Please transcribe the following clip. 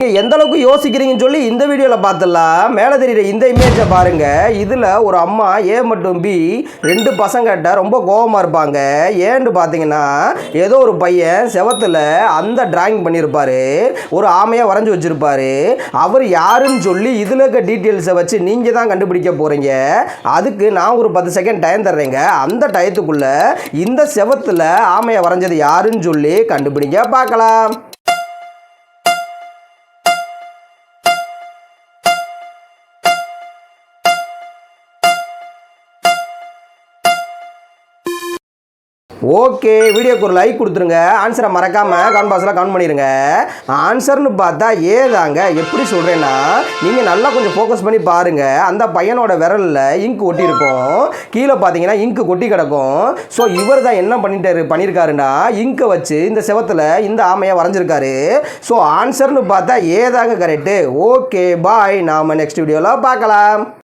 எந்த அளவுக்கு யோசிக்கிறீங்கன்னு சொல்லி இந்த வீடியோவில் பார்த்துடலாம். மேலே தெரியுற இந்த இமேஜை பாருங்க. இதில் ஒரு அம்மா ஏ மற்றும் பி ரெண்டு பசங்கிட்ட ரொம்ப கோபமாக இருப்பாங்க. ஏன்னு பார்த்தீங்கன்னா ஏதோ ஒரு பையன் செவத்தில் அந்த டிராயிங் பண்ணியிருப்பாரு, ஒரு ஆமையாக வரைஞ்சி வச்சுருப்பாரு. அவர் யாருன்னு சொல்லி இதில் இருக்க டீட்டெயில்ஸை வச்சு நீங்கள் தான் கண்டுபிடிக்க போகிறீங்க. அதுக்கு நான் ஒரு 10 செகண்ட் டைம் தர்றேங்க. அந்த டயத்துக்குள்ளே இந்த செவத்தில் ஆமையை வரைஞ்சது யாருன்னு சொல்லி கண்டுபிடிக்க பார்க்கலாம். ஓகே, வீடியோக்கு ஒரு லைக் கொடுத்துருங்க. ஆன்சரை மறக்காமல் கமெண்ட் பாக்ஸில் கமெண்ட் பண்ணிடுங்க. ஆன்சர்னு பார்த்தா ஏதாங்க. எப்படி சொல்கிறேன்னா, நீங்கள் நல்லா கொஞ்சம் ஃபோக்கஸ் பண்ணி பாருங்கள். அந்த பையனோட விரலில் இங்கு ஒட்டி இருக்கும், கீழே பார்த்தீங்கன்னா இங்கு கொட்டி கிடக்கும். ஸோ இவர் தான் என்ன பண்ணியிருக்காருன்னா, இங்கை வச்சு இந்த செவத்தில் இந்த ஆமையை வரைஞ்சிருக்காரு. ஸோ ஆன்சர்னு பார்த்தா ஏதாங்க கரெக்டு. ஓகே பாய், நாம் நெக்ஸ்ட் வீடியோவில் பார்க்கலாம்.